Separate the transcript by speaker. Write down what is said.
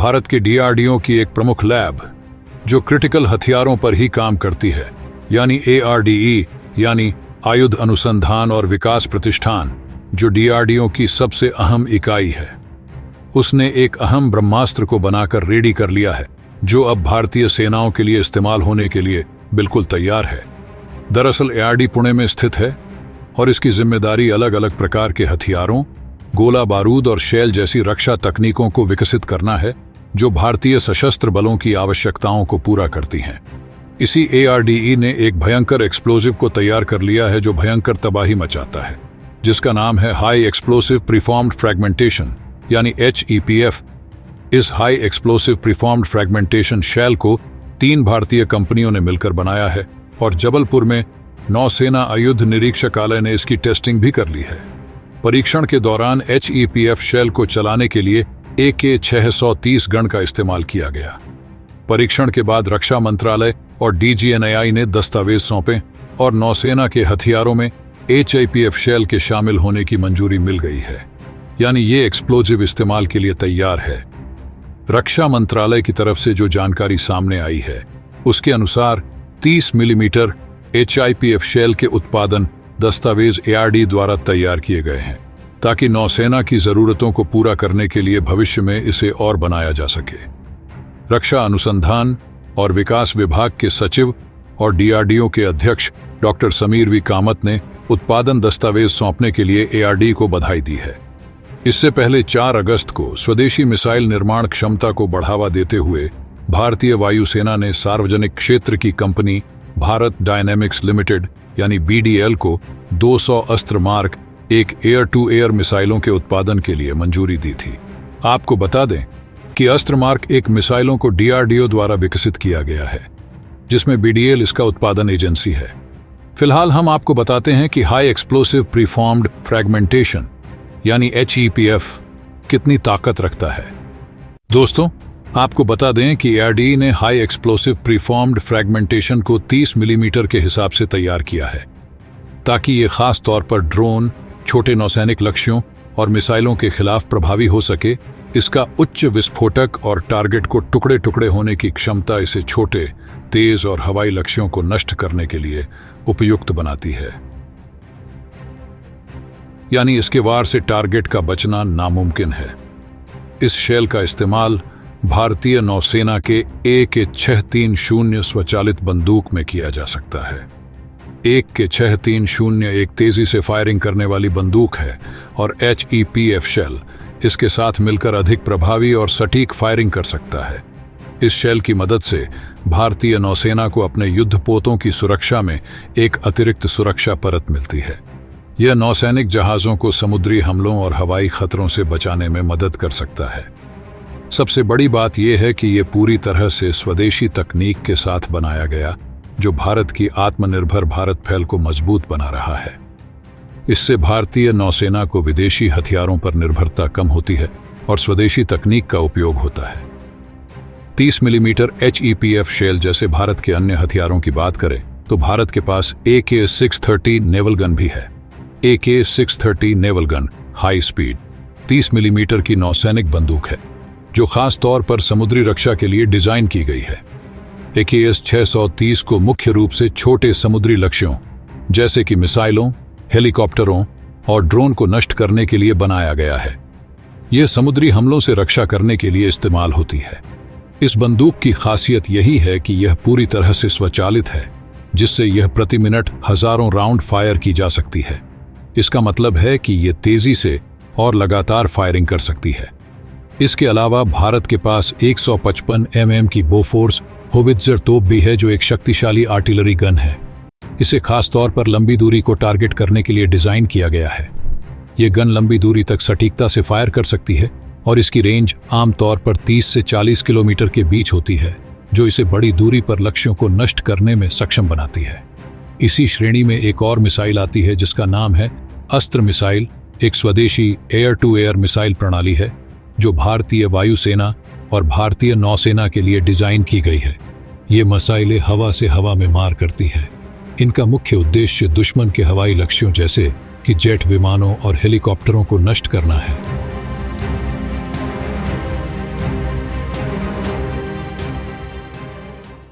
Speaker 1: भारत के डीआरडीओ की एक प्रमुख लैब जो क्रिटिकल हथियारों पर ही काम करती है, यानी ARDE, यानी आयुध अनुसंधान और विकास प्रतिष्ठान, जो डीआरडीओ की सबसे अहम इकाई है। उसने एक अहम ब्रह्मास्त्र को बनाकर रेडी कर लिया है, जो अब भारतीय सेनाओं के लिए इस्तेमाल होने के लिए बिल्कुल तैयार है। दरअसल ARD पुणे में स्थित है और इसकी जिम्मेदारी अलग अलग प्रकार के हथियारों, गोला बारूद और शैल जैसी रक्षा तकनीकों को विकसित करना है, जो भारतीय सशस्त्र बलों की आवश्यकताओं को पूरा करती हैं। इसी ARDE ने एक भयंकर एक्सप्लोजिव को तैयार कर लिया है जो भयंकर तबाही मचाता है, जिसका नाम है हाई एक्सप्लोसिव प्रीफॉर्म्ड फ्रैगमेंटेशन, यानी HEPF। इस हाई एक्सप्लोसिव प्रीफॉर्म्ड फ्रैगमेंटेशन शैल को 3 भारतीय कंपनियों ने मिलकर बनाया है और जबलपुर में नौसेना आयुध निरीक्षकालय ने इसकी टेस्टिंग भी कर ली है। परीक्षण के दौरान HEPF शैल को चलाने के लिए AK-630 गन का इस्तेमाल किया गया। परीक्षण के बाद रक्षा मंत्रालय और DGNAI ने दस्तावेज सौंपे और नौसेना के हथियारों में HEPF शैल के शामिल होने की मंजूरी मिल गई है, यानी ये एक्सप्लोजिव इस्तेमाल के लिए तैयार है। रक्षा मंत्रालय की तरफ से जो जानकारी सामने आई है, उसके अनुसार 30 मिलीमीटर HEPF शैल के उत्पादन दस्तावेज ARD द्वारा तैयार किए गए हैं, ताकि नौसेना की जरूरतों को पूरा करने के लिए भविष्य में इसे और बनाया जा सके। रक्षा अनुसंधान और विकास विभाग के सचिव और DRDO के अध्यक्ष डॉक्टर समीर वी कामत ने उत्पादन दस्तावेज सौंपने के लिए ARD को बधाई दी है। इससे पहले 4 अगस्त को स्वदेशी मिसाइल निर्माण क्षमता को बढ़ावा देते हुए भारतीय वायुसेना ने सार्वजनिक क्षेत्र की कंपनी भारत डायनेमिक्स लिमिटेड यानी BDL को 200 अस्त्र मार्क एक एयर टू एयर मिसाइलों के उत्पादन के लिए मंजूरी दी थी। आपको बता दें कि अस्त्र मार्क एक मिसाइलों को DRDO द्वारा विकसित किया गया है, जिसमें BDL इसका उत्पादन एजेंसी है। फिलहाल हम आपको बताते हैं कि हाई एक्सप्लोसिव प्रीफॉर्म्ड फ्रैगमेंटेशन यानी HEPF कितनी ताकत रखता है। दोस्तों, आपको बता दें कि ARDE ने हाई एक्सप्लोसिव प्रीफॉर्म्ड फ्रैगमेंटेशन को 30 मिलीमीटर के हिसाब से तैयार किया है, ताकि ये खास तौर पर ड्रोन, छोटे नौसैनिक लक्ष्यों और मिसाइलों के खिलाफ प्रभावी हो सके। इसका उच्च विस्फोटक और टारगेट को टुकड़े टुकड़े होने की क्षमता इसे छोटे, तेज और हवाई लक्ष्यों को नष्ट करने के लिए उपयुक्त बनाती है, यानी इसके वार से टारगेट का बचना नामुमकिन है। इस शैल का इस्तेमाल भारतीय नौसेना के AK-630 स्वचालित बंदूक में किया जा सकता है। AK-630 एक तेजी से फायरिंग करने वाली बंदूक है और HEPF शैल इसके साथ मिलकर अधिक प्रभावी और सटीक फायरिंग कर सकता है। इस शैल की मदद से भारतीय नौसेना को अपने युद्धपोतों की सुरक्षा में एक अतिरिक्त सुरक्षा परत मिलती है। यह नौसैनिक जहाज़ों को समुद्री हमलों और हवाई खतरों से बचाने में मदद कर सकता है। सबसे बड़ी बात यह है कि यह पूरी तरह से स्वदेशी तकनीक के साथ बनाया गया, जो भारत की आत्मनिर्भर भारत पहल को मजबूत बना रहा है। इससे भारतीय नौसेना को विदेशी हथियारों पर निर्भरता कम होती है और स्वदेशी तकनीक का उपयोग होता है। 30 मिलीमीटर HEPF शैल जैसे भारत के अन्य हथियारों की बात करें तो भारत के पास AK-630 नेवल गन भी है। AK-630 naval gun high speed 30 millimetre की नौसैनिक बंदूक है, जो खास तौर पर समुद्री रक्षा के लिए डिजाइन की गई है। AK-630 को मुख्य रूप से छोटे समुद्री लक्ष्यों जैसे कि मिसाइलों, हेलीकॉप्टरों और ड्रोन को नष्ट करने के लिए बनाया गया है। यह समुद्री हमलों से रक्षा करने के लिए इस्तेमाल होती है। इस बंदूक की खासियत यही है कि यह पूरी तरह से स्वचालित है, जिससे यह प्रति मिनट हजारों राउंड फायर की जा सकती है। इसका मतलब है कि यह तेजी से और लगातार फायरिंग कर सकती है। इसके अलावा भारत के पास 155 mm की बोफोर्स होवित्जर तोप भी है, जो एक शक्तिशाली आर्टिलरी गन है। इसे खास तौर पर लंबी दूरी को टारगेट करने के लिए डिजाइन किया गया है। यह गन लंबी दूरी तक सटीकता से फायर कर सकती है और इसकी रेंज आमतौर पर 30 से 40 किलोमीटर के बीच होती है, जो इसे बड़ी दूरी पर लक्ष्यों को नष्ट करने में सक्षम बनाती है। इसी श्रेणी में एक और मिसाइल आती है जिसका नाम है अस्त्र मिसाइल। एक स्वदेशी एयर टू एयर मिसाइल प्रणाली है जो भारतीय वायुसेना और भारतीय नौसेना के लिए डिजाइन की गई है। ये मिसाइलें हवा से हवा में मार करती है। इनका मुख्य उद्देश्य दुश्मन के हवाई लक्ष्यों जैसे कि जेट विमानों और हेलीकॉप्टरों को नष्ट करना है।